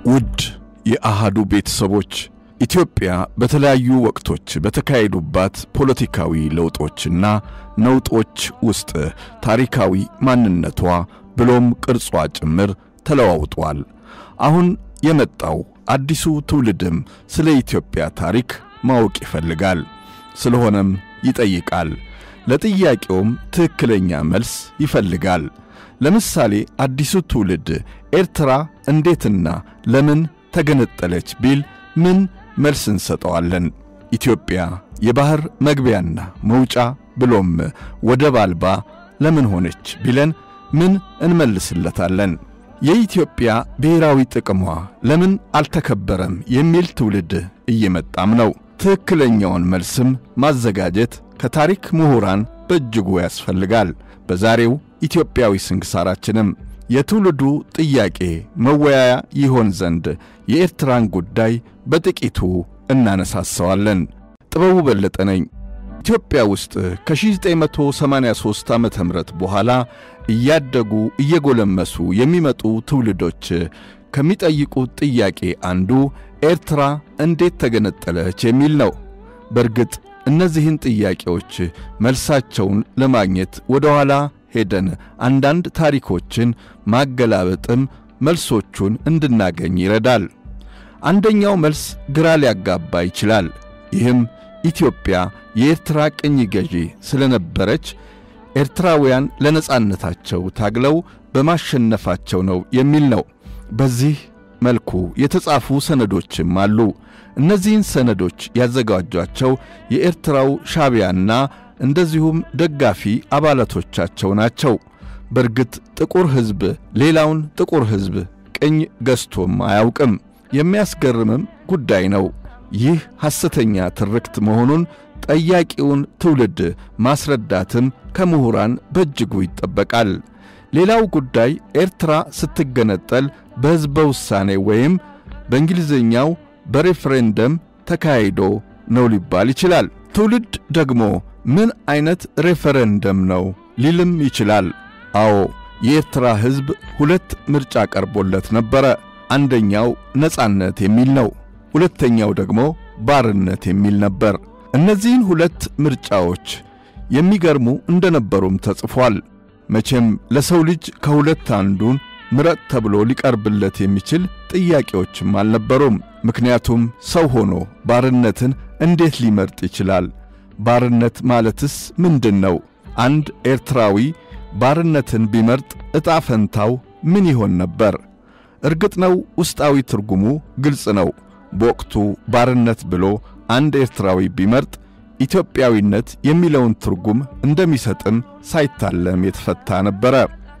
ውድ የአሃዱ ቤተሰቦች ኢትዮጵያ በተለያዩ ወቅቶች በተካሄዱባት ፖለቲካዊ ለውጦችና ነውጦች ውስጥ ታሪካዊ ማንነቷ ብሎም ቅርጿ ጭምር ተለዋውጧል። አሁን የመጣው አዲሱ ትውልድም ስለ ኢትዮጵያ ታሪክ ማወቅ ይፈልጋል። ስለሆነም ይጠይቃል። ለጥያቄውም ትክክለኛ መልስ ይፈልጋል። ለምሳሌ አዲሱ ትውልድ ኤርትራ እንዴትና ለምን ተገነጠለች ቢል ምን መልስ እንሰጠዋለን? ኢትዮጵያ የባህር መግቢያና መውጫ ብሎም ወደብ አልባ ለምን ሆነች ቢለን ምን እንመልስለታለን? የኢትዮጵያ ብሔራዊ ጥቅሟ ለምን አልተከበረም የሚል ትውልድ እየመጣም ነው። ትክክለኛውን መልስም ማዘጋጀት ከታሪክ ምሁራን በእጅጉ ያስፈልጋል። በዛሬው ኢትዮጵያዊ ስንክሳራችንም የትውልዱ ጥያቄ መወያያ ይሆን ዘንድ የኤርትራን ጉዳይ በጥቂቱ እናነሳሳዋለን። ጥበቡ በለጠ ነኝ። ኢትዮጵያ ውስጥ ከ1983 ዓመተ ምህረት በኋላ እያደጉ እየጎለመሱ የሚመጡ ትውልዶች ከሚጠይቁት ጥያቄ አንዱ ኤርትራ እንዴት ተገነጠለች የሚል ነው። በርግጥ እነዚህን ጥያቄዎች መልሳቸውን ለማግኘት ወደ ኋላ ሄደን አንዳንድ ታሪኮችን ማገላበጥም መልሶቹን እንድናገኝ ይረዳል። አንደኛው መልስ ግራ ሊያጋባ ይችላል። ይህም ኢትዮጵያ የኤርትራ ቅኝ ገዢ ስለነበረች ኤርትራውያን ለነጻነታቸው ታግለው በማሸነፋቸው ነው የሚል ነው። በዚህ መልኩ የተጻፉ ሰነዶችም አሉ። እነዚህን ሰነዶች ያዘጋጇቸው የኤርትራው ሻዕቢያና እንደዚሁም ደጋፊ አባላቶቻቸው ናቸው። በርግጥ ጥቁር ሕዝብ ሌላውን ጥቁር ሕዝብ ቅኝ ገዝቶም አያውቅም። የሚያስገርምም ጉዳይ ነው። ይህ ሐሰተኛ ትርክት መሆኑን ጠያቂውን ትውልድ ማስረዳትም ከምሁራን በእጅጉ ይጠበቃል። ሌላው ጉዳይ ኤርትራ ስትገነጠል በሕዝበ ውሳኔ ወይም በእንግሊዝኛው በሬፈረንደም ተካሂዶ ነው ሊባል ይችላል። ትውልድ ደግሞ ምን አይነት ሬፈረንደም ነው ሊልም ይችላል። አዎ የኤርትራ ሕዝብ ሁለት ምርጫ ቀርቦለት ነበረ። አንደኛው ነጻነት የሚል ነው። ሁለተኛው ደግሞ ባርነት የሚል ነበር። እነዚህን ሁለት ምርጫዎች የሚገርሙ እንደነበሩም ተጽፏል። መቼም ለሰው ልጅ ከሁለት አንዱን ምረጥ ተብሎ ሊቀርብለት የሚችል ጥያቄዎችም አልነበሩም። ምክንያቱም ሰው ሆኖ ባርነትን እንዴት ሊመርጥ ይችላል? ባርነት ማለትስ ምንድነው? አንድ ኤርትራዊ ባርነትን ቢመርጥ ዕጣ ፈንታው ምን ይሆን ነበር? እርግጥ ነው ውስጣዊ ትርጉሙ ግልጽ ነው። በወቅቱ ባርነት ብሎ አንድ ኤርትራዊ ቢመርጥ ኢትዮጵያዊነት የሚለውን ትርጉም እንደሚሰጥም ሳይታለም የተፈታ ነበረ።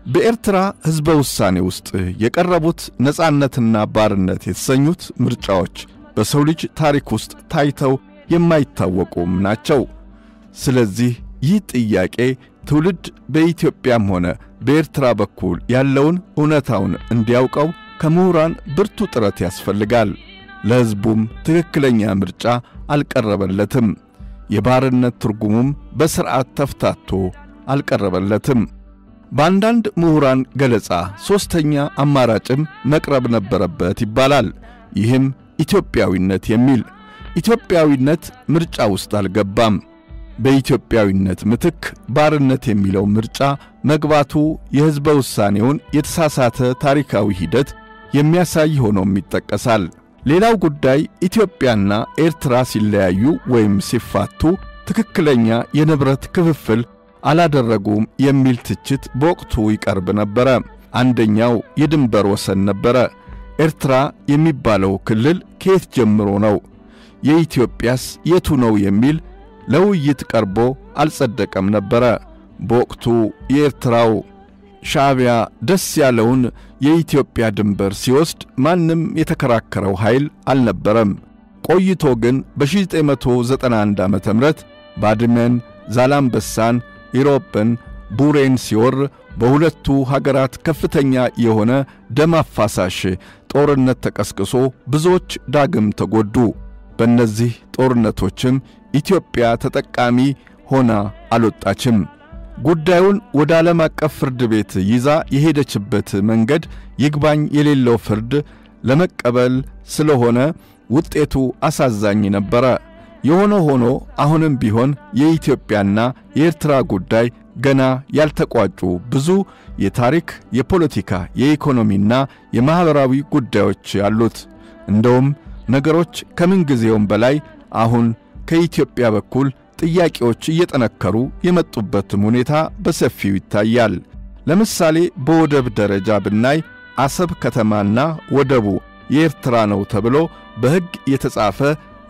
በኤርትራ ሕዝበ ውሳኔ ውስጥ የቀረቡት ነጻነትና ባርነት የተሰኙት ምርጫዎች በሰው ልጅ ታሪክ ውስጥ ታይተው የማይታወቁም ናቸው። ስለዚህ ይህ ጥያቄ ትውልድ በኢትዮጵያም ሆነ በኤርትራ በኩል ያለውን እውነታውን እንዲያውቀው ከምሁራን ብርቱ ጥረት ያስፈልጋል። ለሕዝቡም ትክክለኛ ምርጫ አልቀረበለትም። የባርነት ትርጉሙም በሥርዓት ተፍታቶ አልቀረበለትም። በአንዳንድ ምሁራን ገለጻ ሦስተኛ አማራጭም መቅረብ ነበረበት ይባላል። ይህም ኢትዮጵያዊነት የሚል። ኢትዮጵያዊነት ምርጫ ውስጥ አልገባም። በኢትዮጵያዊነት ምትክ ባርነት የሚለው ምርጫ መግባቱ የሕዝበ ውሳኔውን የተሳሳተ ታሪካዊ ሂደት የሚያሳይ ሆኖም ይጠቀሳል። ሌላው ጉዳይ ኢትዮጵያና ኤርትራ ሲለያዩ ወይም ሲፋቱ ትክክለኛ የንብረት ክፍፍል አላደረጉም የሚል ትችት በወቅቱ ይቀርብ ነበረ። አንደኛው የድንበር ወሰን ነበረ። ኤርትራ የሚባለው ክልል ከየት ጀምሮ ነው? የኢትዮጵያስ የቱ ነው የሚል ለውይይት ቀርቦ አልጸደቀም ነበረ። በወቅቱ የኤርትራው ሻዕቢያ ደስ ያለውን የኢትዮጵያ ድንበር ሲወስድ ማንም የተከራከረው ኃይል አልነበረም። ቆይቶ ግን በ1991 ዓመተ ምህረት ባድመን፣ ዛላምበሳን፣ ኢሮፕን፣ ቡሬን ሲወር በሁለቱ ሀገራት ከፍተኛ የሆነ ደም አፋሳሽ ጦርነት ተቀስቅሶ ብዙዎች ዳግም ተጎዱ። በእነዚህ ጦርነቶችም ኢትዮጵያ ተጠቃሚ ሆና አልወጣችም። ጉዳዩን ወደ ዓለም አቀፍ ፍርድ ቤት ይዛ የሄደችበት መንገድ ይግባኝ የሌለው ፍርድ ለመቀበል ስለሆነ ውጤቱ አሳዛኝ ነበረ። የሆነ ሆኖ አሁንም ቢሆን የኢትዮጵያና የኤርትራ ጉዳይ ገና ያልተቋጩ ብዙ የታሪክ፣ የፖለቲካ፣ የኢኮኖሚና የማህበራዊ ጉዳዮች አሉት። እንደውም ነገሮች ከምን ጊዜውም በላይ አሁን ከኢትዮጵያ በኩል ጥያቄዎች እየጠነከሩ የመጡበትም ሁኔታ በሰፊው ይታያል። ለምሳሌ በወደብ ደረጃ ብናይ አሰብ ከተማና ወደቡ የኤርትራ ነው ተብሎ በሕግ የተጻፈ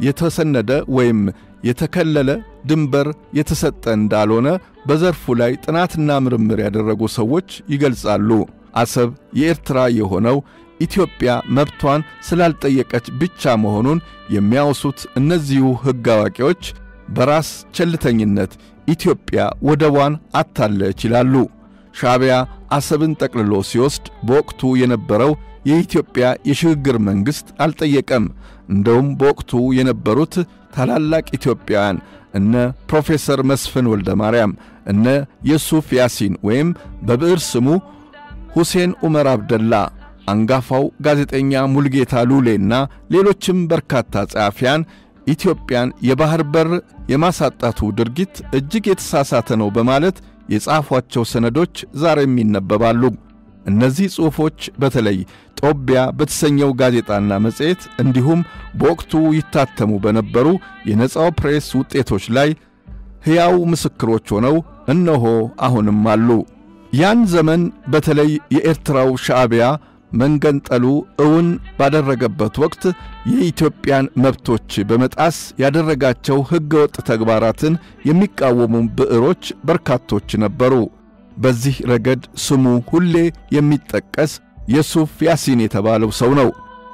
የተሰነደ ወይም የተከለለ ድንበር የተሰጠ እንዳልሆነ በዘርፉ ላይ ጥናትና ምርምር ያደረጉ ሰዎች ይገልጻሉ። አሰብ የኤርትራ የሆነው ኢትዮጵያ መብቷን ስላልጠየቀች ብቻ መሆኑን የሚያወሱት እነዚሁ ሕግ አዋቂዎች በራስ ቸልተኝነት ኢትዮጵያ ወደቧን አታለች ይላሉ። ሻዕቢያ አሰብን ጠቅልሎ ሲወስድ በወቅቱ የነበረው የኢትዮጵያ የሽግግር መንግሥት አልጠየቀም። እንደውም በወቅቱ የነበሩት ታላላቅ ኢትዮጵያውያን እነ ፕሮፌሰር መስፍን ወልደ ማርያም፣ እነ ዩሱፍ ያሲን ወይም በብዕር ስሙ ሁሴን ዑመር አብደላ፣ አንጋፋው ጋዜጠኛ ሙልጌታ ሉሌና ሌሎችም በርካታ ጸሐፊያን ኢትዮጵያን የባህር በር የማሳጣቱ ድርጊት እጅግ የተሳሳተ ነው በማለት የጻፏቸው ሰነዶች ዛሬም ይነበባሉ። እነዚህ ጽሑፎች በተለይ ጦቢያ በተሰኘው ጋዜጣና መጽሔት እንዲሁም በወቅቱ ይታተሙ በነበሩ የነጻው ፕሬስ ውጤቶች ላይ ሕያው ምስክሮች ሆነው እነሆ አሁንም አሉ። ያን ዘመን በተለይ የኤርትራው ሻዕቢያ መንገንጠሉ እውን ባደረገበት ወቅት የኢትዮጵያን መብቶች በመጣስ ያደረጋቸው ሕገወጥ ተግባራትን የሚቃወሙ ብዕሮች በርካቶች ነበሩ። በዚህ ረገድ ስሙ ሁሌ የሚጠቀስ ዩሱፍ ያሲን የተባለው ሰው ነው።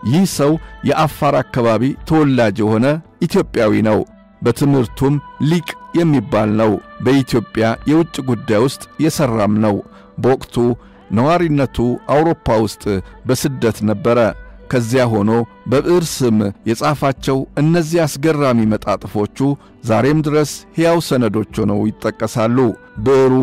ይህ ሰው የአፋር አካባቢ ተወላጅ የሆነ ኢትዮጵያዊ ነው። በትምህርቱም ሊቅ የሚባል ነው። በኢትዮጵያ የውጭ ጉዳይ ውስጥ የሰራም ነው። በወቅቱ ነዋሪነቱ አውሮፓ ውስጥ በስደት ነበረ። ከዚያ ሆኖ በብዕር ስም የጻፋቸው እነዚህ አስገራሚ መጣጥፎቹ ዛሬም ድረስ ሕያው ሰነዶች ሆነው ይጠቀሳሉ። ብዕሩ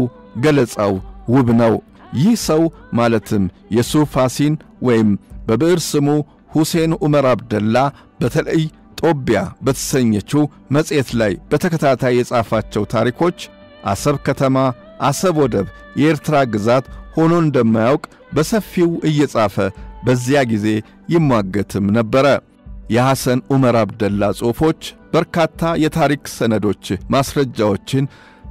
ገለጻው ውብ ነው። ይህ ሰው ማለትም ዩሱፍ ያሲን ወይም በብዕር ስሙ ሁሴን ዑመር አብደላ በተለይ ጦቢያ በተሰኘችው መጽሔት ላይ በተከታታይ የጻፋቸው ታሪኮች አሰብ ከተማ፣ አሰብ ወደብ የኤርትራ ግዛት ሆኖ እንደማያውቅ በሰፊው እየጻፈ በዚያ ጊዜ ይሟገትም ነበረ። የሐሰን ዑመር አብደላ ጽሑፎች በርካታ የታሪክ ሰነዶች ማስረጃዎችን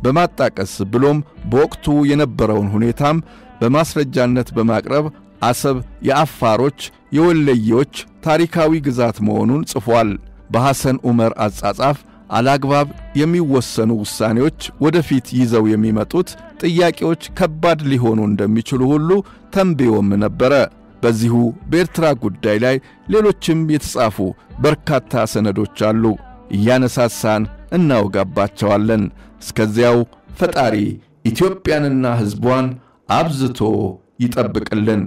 በማጣቀስ ብሎም በወቅቱ የነበረውን ሁኔታም በማስረጃነት በማቅረብ አሰብ የአፋሮች የወለየዎች ታሪካዊ ግዛት መሆኑን ጽፏል። በሐሰን ዑመር አጻጻፍ አላግባብ የሚወሰኑ ውሳኔዎች ወደፊት ይዘው የሚመጡት ጥያቄዎች ከባድ ሊሆኑ እንደሚችሉ ሁሉ ተንብዮም ነበረ። በዚሁ በኤርትራ ጉዳይ ላይ ሌሎችም የተጻፉ በርካታ ሰነዶች አሉ። እያነሳሳን እናወጋባቸዋለን። እስከዚያው ፈጣሪ ኢትዮጵያንና ሕዝቧን አብዝቶ ይጠብቅልን።